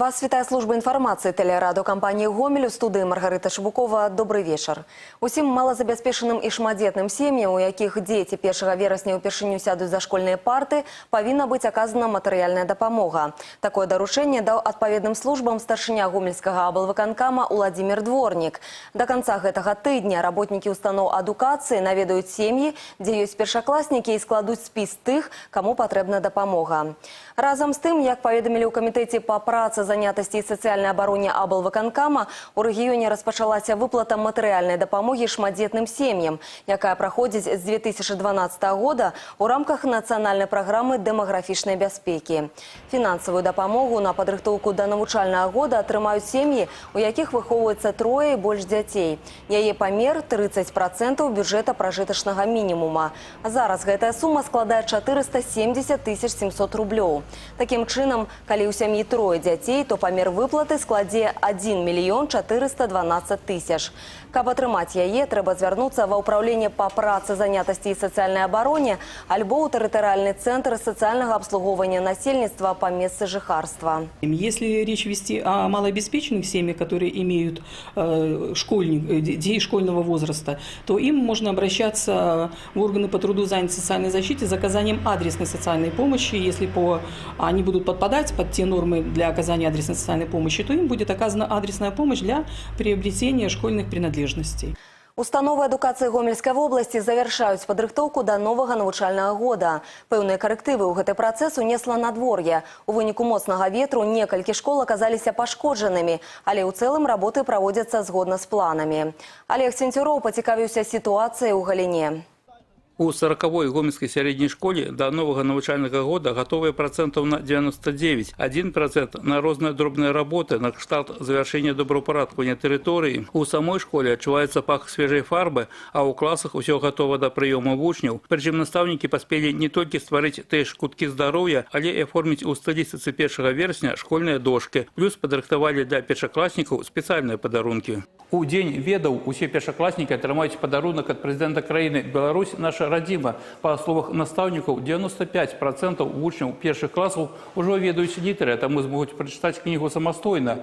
Вас вітає служба інформації телерадіокомпанії «Гомель», у студії Маргарита Шабукова. Добрий вечір. Усім малозабезпеченим і шматдетним сім'ям, у яких діти 1 вересня упершыню сядуть за школьні парти, повинна бути оказана матеріальна допомога. Такое доручення дав відповідним службам старшиня Гомельського облвиконкама Владимир Дворник. До кінця гэтага тижня работники установ адукації наведують сім'ї, де є першокласники, і складуть спис тих, кому потрібна допомога. Разом з тим, як повідомили у комітеті по праці, занятості і соціальній обороні облвиконкама, у регіоні розпочалася виплата матеріальної допомоги шматдетним сім'ям, яка проходить з 2012 року у рамках національної програми демографічної безпеки. Фінансову допомогу на підготовку до навчального року отримають сім'ї, у яких виховується троє і більше дітей. Її помір – 30% бюджету прожиточного мінімуму. Зараз ця сума складає 470 700 рублів. Таким чином, коли у сім'ї троє дітей, то помір виплати складе 1 412 000. Каб отримати її, треба звернутися в управління по праці, занятості і соціальній обороні або у територіальний центр соціального обслуговування насельництва по місцю жихарства. Если речь вести о малообеспеченных семьях, которые имеют детей школьного возраста, то им можно обращаться в органы по труду, занятости и социальной защите за оказанием адресной социальной помощи. Если они будут подпадать под те нормы для оказания адресной социальной помощи, то им будет оказана адресная помощь для приобретения школьных принадлежностей. Установы адукації Гомельської області завершаюць падрыхтоўку до нового навучального года. Пэўныя карэктывы ў гэты працэс унесла надвор'е. У выніку моцнага ветру некалькі школ аказаліся пашкоджанымі, але ў цэлым работы праводзяцца згодна з планамі. Олег Центюроў пацікавіўся сітуацыяй у галіне. У 40-й Гомельской средней школе до нового навчального года готовы процентов на 99, 1% на разные дробные работы, на кшталт завершения добропорядкования территории. У самой школе отчувается пах свежей фарбы, а у классах все готово до приема учнев. Причем наставники поспели не только створить те ж кутки здоровья, але и оформить у столицы 1 вересня школьные дошки. Плюс подрыхтовали для першоклассников специальные подарунки. У День ведаў усе першоклассники атрымаюць подарунок от президента краіны Беларусь наша радзіма. По словах наставников, 95% учнів перших классов уже ведаюць літары, а таму змогуць прачытаць кнігу самастойна.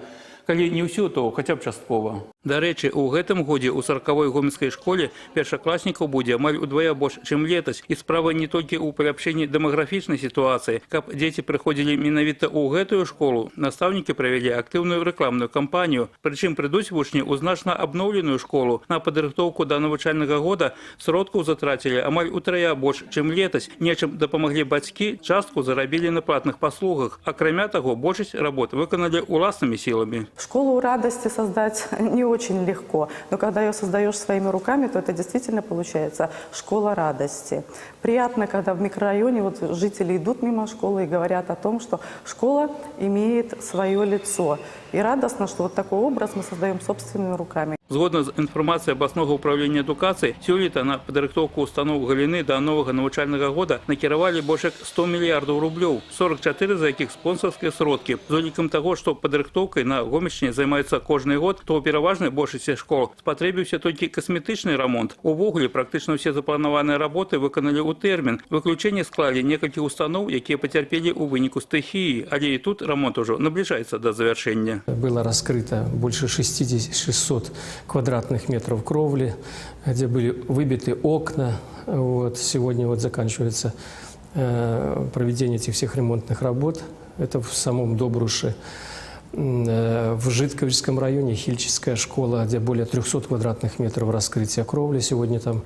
Калі не ўсё, то хаця б часткова. Дарэчы, у гэтым годзе ў 40-й гомельскай школе першакласнікаў будзе амаль удвая больш, чым летась. І справа не толькі ў паляпшэнні дэмаграфічнай сітуацыі. Каб дзеці прыходзілі менавіта ў гэтую школу, настаўнікі правялі актыўную рэкламную кампанію. Прычым прыйдуць вучні ў значна абноўленую школу. На падрыхтоўку да навучальнага года сродкаў затрацілі амаль утрая больш, чым летась. Нечым дапамаглі бацькі, частку зарабілі на платных паслугах. Акрамя таго, большасць работ выканалі уласнымі сіламі. Школу радости создать не очень легко, но когда ее создаешь своими руками, то это действительно получается школа радости. Приятно, когда в микрорайоне жители идут мимо школы и говорят о том, что школа имеет свое лицо. И радостно, что такой образ мы создаем собственными руками. Згодна з інфармацыяй абласнога ўправлення адукацыі, сёлета на падрыхтоўку устаноў галіны да новага навучальнага года накіравалі больш як 100 мільярдаў рублёў, 44 з якіх спонсарскія сродкі. З улікам таго, што падрыхтоўкай на Гомельшчыне займаецца кожны год, то ў пераважнай большасці школ спатрэбіўся толькі касметычны рамонт. Увогуле, практычна ўсе запланаваныя работы выканалі ў тэрмін. Выключэнне склалі некалькі устаноў, якія пацярпелі ў выніку стыхіі, але і тут рамонт ужо набліжаецца да завяршэння. Было раскрыто больше 600 квадратных метров кровли, где были выбиты окна. Сегодня заканчивается проведение этих всех ремонтных работ. Это в самом Добруше. В Житковичском районе Хильчевская школа, где более 300 квадратных метров раскрытия кровли. Сегодня там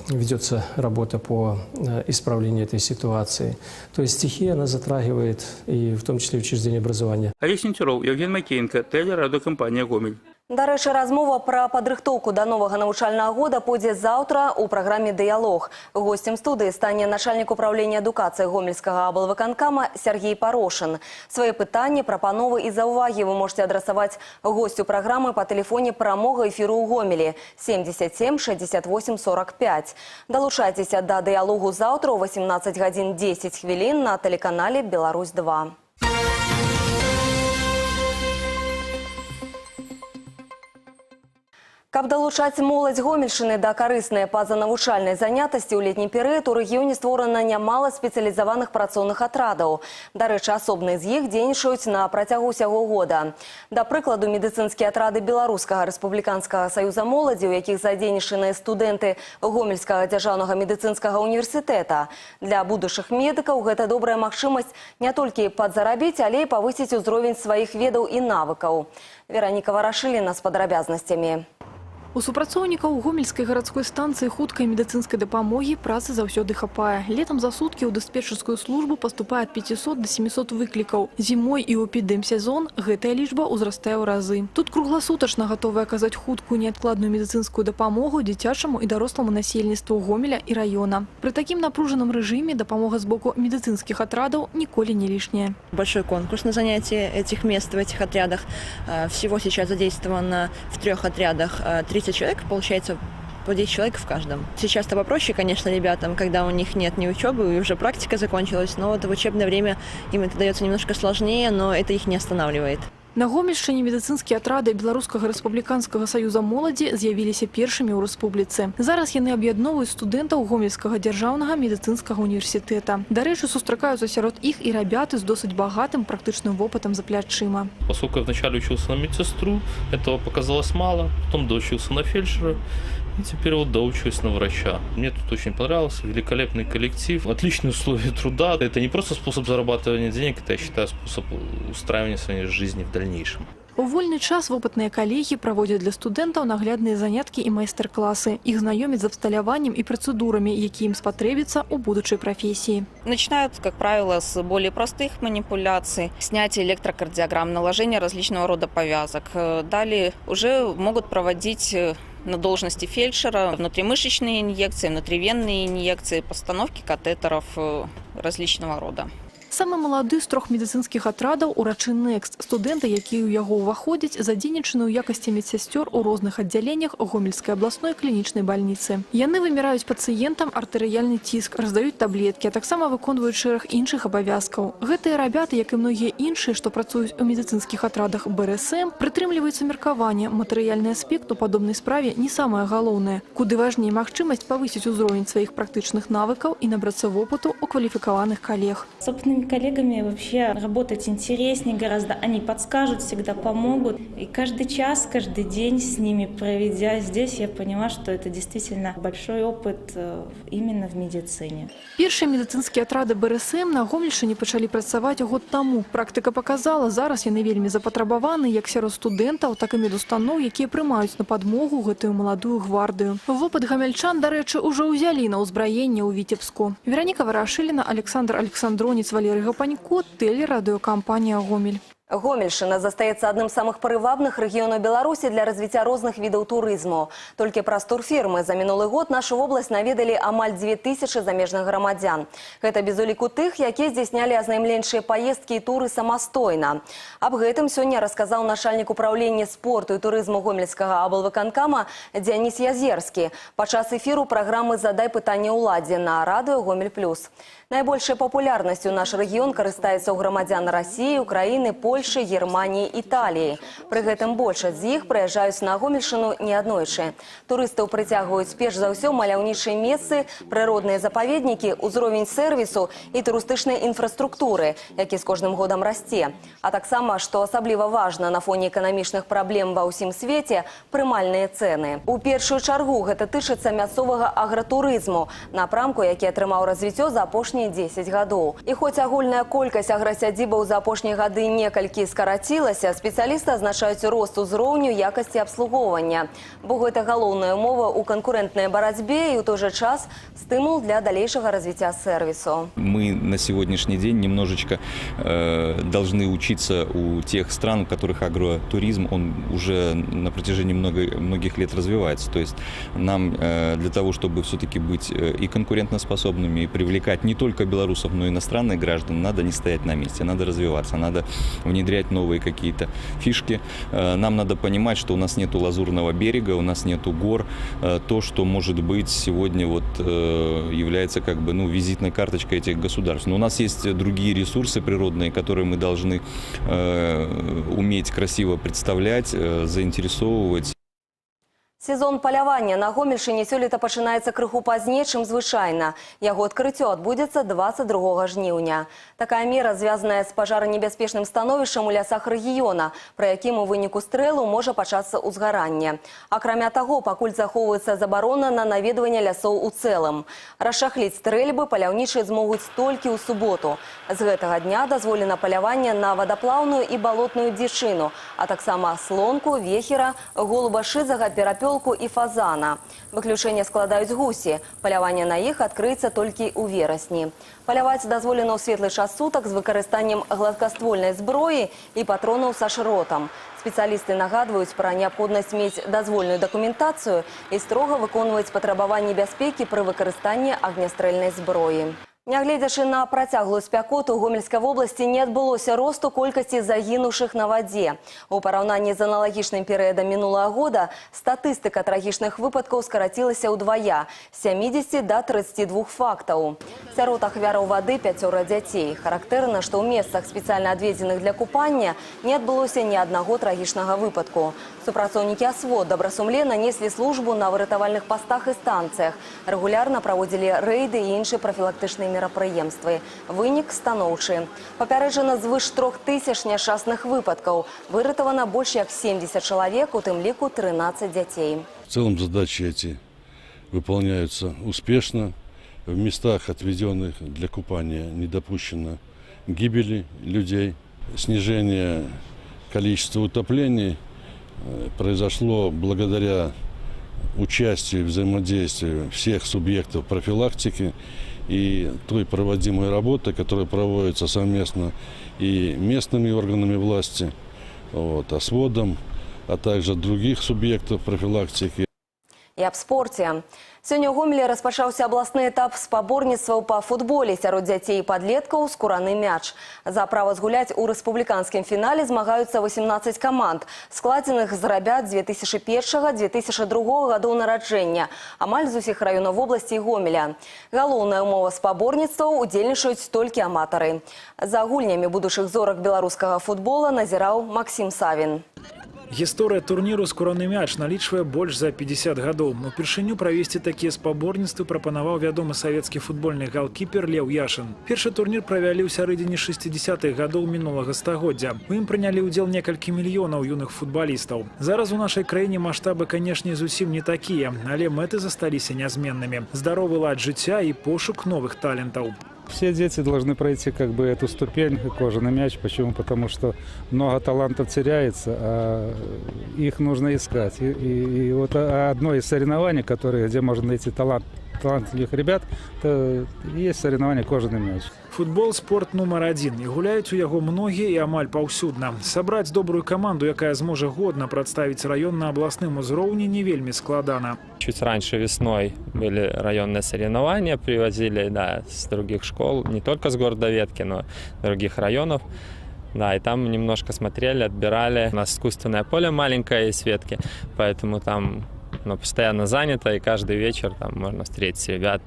ведется работа по исправлению этой ситуации. То есть стихия, она затрагивает и в том числе учреждение образования. Олег Центюроў, Евген Макеенко, телерадиокомпания «Гомель». Дарэчы, размова пра падрыхтоўку да новага навучальнага года пойдзе заўтра ў праграме «Дыялог». Госцем студыі стане начальнік управлення адукацыі Гомельскага облвыканкама Сергей Порошин. Свае пытанні, прапановы і заўвагі вы можете адрасаваць госцю праграмы па тэлефоне прамога эфіру ў Гомелі 77 68 45. Далучайцеся да «Дыялогу» заўтра ў 18 гадзін 10 хвілін на тэлеканале «Беларусь-2». Каб далучаць моладзь Гомельшчыны да карыснай пазанавучальнай занятасці ў летні перыяд у рэгіёне створана нямала спецыялізаваных працоўных атрадаў. Дарэчы, асобныя з іх дзейнічаюць на працягу ўсяго года. Да прыкладу, медыцынскія атрады Беларускага рэспубліканскага саюза моладзі, у якіх задзейнічаныя студэнты Гомельскага дзяржаўнага медыцынскага універсітэта. Для будучых медыкаў гэта добрая магчымасць не толькі падзарабіць, але і павысіць узровень сваіх ведаў і навыкаў. Вераніка Варашыліна з падрабязнасцямі. У супрацоўнікаў гомельскай гарадской станцыі хуткай медыцынскай дапамогі працы заўсёды хапае. Летам за суткі ў дыспетчарскую службу паступае ад 500 до 700 выклікаў. Зімой і ў эпідэмсезон гэтая лічба ўзрастае ў разы. Тут кругласутачна гатовы аказаць хуткую неадкладную медыцынскую дапамогу дзіцячаму і даросламу насельніцтву Гомеля і раёна. Пры такім напружаным рэжыме дапамога з боку медыцынскіх атрадаў ніколі не лішняя. Большой конкурс на занятие этих мест в этих отрядах. Всего сейчас задействовано в 3 отрядах 30 человек, получается по 10 человек в каждом. Сейчас-то попроще, конечно, ребятам, когда у них нет ни учебы, и уже практика закончилась, но вот в учебное время им это дается немножко сложнее, но это их не останавливает. На Гомельшчыне медыцынскія атрады Беларускага рэспубліканскага саюза моладзі з'явіліся першымі ў рэспубліцы. Зараз яны аб'ядноўваюць студэнтаў Гомельскага дзяржаўнага медыцынскага універсітэта. Дарэчы, сустракаюцца сярод іх і рабяты з досыць багатым практычным вопытам за плячыма. Поскольку я вначале учился на медсестру, этого показалось мало, потом доучился на фельдшера. И теперь вот доучусь на врача. Мне тут очень понравился, великолепный коллектив, отличные условия труда. Это не просто способ зарабатывания денег, это, я считаю, способ устраивания своей жизни в дальнейшем. У вольны час вопытныя калегі праводзяць для студэнтаў наглядныя заняткі і майстар-класы. Іх знаёмяць з абсталяваннем і працэдурамі, якія ім спатрэбяцца ў будучай прафесіі. Начинают, как правило, с более простых манипуляций, снятия электрокардиограмм, наложения различного рода повязок. Далее уже могут проводить на должности фельдшера внутримышечные инъекции, внутривенные инъекции, постановки катетеров различного рода. Самы малады з 3 медыцынскіх атрадаў урачы Next. Студэнты, якія ў яго ўваходзяць, задзейнічаны ў якасці медсясцёр у розных аддзяленнях Гомельскай абласной клінічнай бальніцы. Яны выміраюць пацыентам артэрыяльны ціск, раздаюць таблеткі, а таксама выконваюць шэраг іншых абавязкаў. Гэтыя рабяты, як і многія іншыя, што працуюць у медыцынскіх атрадах БРСМ, прытрымліваюцца меркавання. Матэрыяльны аспект у падобнай справе не самае галоўнае. Куды важней магчымасць павысіць узровень сваіх практычных навыкаў і набрацца вопыту у кваліфікаваных калег. Коллегами вообще работать интереснее гораздо. Они подскажут, всегда помогут. И каждый час, каждый день с ними проведя здесь, я поняла, что это действительно большой опыт именно в медицине. Першыя медыцынскія атрады БРСМ на Гомельшчыне пачалі працаваць год таму. Практыка показала, зараз яны вельмі запатрабаваны як сярод студэнтаў, так і медустаноў, якія прымаюць на падмогу гэтую маладую гвардыю. Вопыт гамельчан, дарэчы, ужо ўзялі на ўзбраенне ў Віцебску. Вераніка Варашыліна, Александр Александроніц, Валерий Гапанько, телерадиокомпания «Гомель». Гомельшчына застаецца адным з самых прывабных рэгіёнаў Беларусі для развіцця розных відаў турызму. Толькі праз турфірмы за мінулы год нашу вобласць наведалі амаль 2000 замежных грамадзян. Гэта без уліку тых, якія здзяйснялі азнаймленчыя паездкі і туры самастойна. Аб гэтым сёння расказаў начальнік управлення спорту і турызму Гомельскага аблвыканкама Дзяніс Язерскі падчас эфіру праграмы «Задай пытанне ўладзе» на радыё «Гомель+». Найбольшай папулярнасцю наш рэгіён карыстаецца ў грамадзян Расіі, Украіны, Польшы, Германіі, Італіі. Пры гэтым большасць з іх прыязджаюць на Гомельшчыну не аднойчы. Турыстаў прыцягваюць перш за ўсё маляўнічыя месцы, прыродныя запаведнікі, узровень сэрвісу і турыстычнай інфраструктуры, які з кожным годам расце. А таксама, што асабліва важна на фоне эканамічных праблем ва ўсім свеце, прымальныя цэны. У першую чаргу гэта тычыцца мясцовага агратурызму, напрамку, які атрымаў развіццё за апошнія 10 гадоў. І хоць агульная колькасць аграсядзібаў за апошнія гады некалькі скарацілася, спецыялісты азначаюць рост узроўню якасці абслугоўвання. Бо гэта галоўная умова ў канкурэнтнай барацьбе і ў той жа час стымул для далейшага развіцця сервису. Мы на сегодняшний день немножечко должны учиться у тех стран, у которых агротуризм, он уже на протяжении многих лет развивается. То есть нам для того, чтобы все-таки быть и конкурентоспособными, и привлекать не только белорусов, но и иностранных граждан, надо не стоять на месте, надо развиваться, надо внедрять новые какие-то фишки. Нам надо понимать, что у нас нету лазурного берега, у нас нету гор. То, что может быть сегодня вот является как бы визитной карточкой этих государств. Но у нас есть другие ресурсы природные, которые мы должны уметь красиво представлять, заинтересовывать. Сезон палявання на Гомельшыне сёлета пачынаецца крыху пазней, чым звычайна. Яго адкрыццё адбудзецца 22 жніўня. Такая мера звязаная з пажаранебяспечным становішчам у лясах рэгіёна, пры якім у выніку стрэлу можа пачацца ўзгаранне. Акрамя таго, пакуль захоўваецца забарона на наведванне лясоў у цэлым. Расчахліць стрэльбы паляўнічыя змогуць толькі ў суботу. З гэтага дня дазволена паляванне на вадаплаўную і балотную дзічыну, а таксама слонку, вехера, голуба шызага, перапёлку і фазана. Выключэнне складаюць гусі. Паляванне на іх адкрыецца толькі ў верасні. Паляваць дазволена ў светлы час сутак з выкарыстаннем гладкаствольнай зброі і патронаў са шротам. Спецыялісты нагадваюць пра неабходнасць мець дазвольную дакументацыю і строга выконваць патрабаванні бяспекі пры выкарыстанні агнястрэльнай зброі. Нягледзячы на працяглую спякоту, у Гомельскай вобласці не адбылося росту колькасці загінуўшых на вадзе. У параўнанні з аналагічным перыядам мінулага года статыстыка трагічных выпадкаў скарацілася ўдвая – з 70 да 32 фактаў. Сярод ахвяраў вады 5 дзяцей. Характэрна, што ў месцах, спецыяльна адведзеных для купання, не адбылося ні аднаго трагічнага выпадку. Супрацоўнікі АСВО добрасумленно неслі службу на выратавальных пастах і станцыях, рэгулярна праводзілі рэйды і іншыя прафілактычныя мерапрыемствы. Вынік станоўчы. Папярэджана звыш 3000 няшчасных выпадкаў. Выратавана больш як 70 чалавек, у тым ліку 13 дзяцей. В целом задачи эти выполняются успешно. В местах, отведенных для купания, не допущено гибели людей. Снижение количества утоплений произошло благодаря участию и взаимодействию всех субъектов профилактики и той проводимой работы, которая проводится совместно и местными органами власти, АСВОДом, а также других субъектов профилактики. І аб спорце. Сёння ў Гомелі распачаўся абласны этап спаборніцтваў па футболе сярод дзяцей і падлеткаў «Скураны мяч». За права згуляць у рэспубліканскім фінале змагаюцца 18 каманд, складзеных з рабят 2001-2002 гадоў нараджэння, амаль з усіх раёнаў вобласці і Гомеля. Галоўная ўмова спаборніцтваў – удзельнічаюць толькі аматары. За гульнямі будучых зорак беларускага футбола назіраў Максім Савін. Гісторыя турніру «Скураны мяч» налічвае больш за 50 гадоў. Упершыню правесці такія спаборніцтвы прапанаваў вядомы савецкі футбольны галкіпер Леў Яшын. Першы турнір правялі ў сярэдзіне 60-х гадоў мінулага стагоддзя. У ім прынялі ўдзел некалькі мільёнаў юных футбалістаў. Зараз у нашай краіне маштабы, канешне, зусім не такія, але мэты засталіся нязменнымі. Здаровы лад жыцця і пошук новых талентаў. Все дети должны пройти эту ступень «Кожаный мяч». Почему? Потому что много талантов теряется, а их нужно искать. И вот одно из соревнований, где можно найти талантливых ребят, это есть соревнование «Кожаный мяч». Футбол – спорт нумар 1. І гуляюць у яго многія і амаль паўсюдна. Сабраць добрую каманду, якая зможа годна прадставіць раён на абласным узроўні, не вельмі складана. Чуть раньше весной были районные соревнования, привозили с других школ, не только с города Ветки, но и других районов. Да, и там немножко смотрели, отбирали. У нас искусственное поле маленькое из Ветки, поэтому там постоянно занято, и каждый вечер там можно встретить ребят,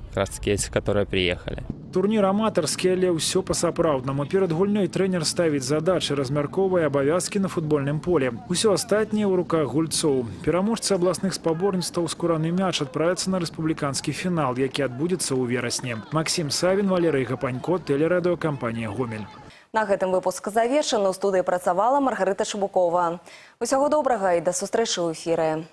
как раз таки эти, которые приехали. Турнір аматарскі, але ўсё па-сапраўднаму. Перад гульнёй трэнер ставіць задачы, размяркоўвае абавязкі на футбольным поле. Усё астатняе ў руках гульцоў. Пераможцы абласных спаборніцтваў «Скураны мяч» адправяцца на рэспубліканскі фінал, які адбудзецца ў верасні. Максім Савін, Валерый Гапанько, тэлерадыёкампанія «Гомель». На гэтым выпуск завершаны. У студыі працавала Маргарыта Шыбукова. Усяго добрага і да сустрэчы ў эфіры.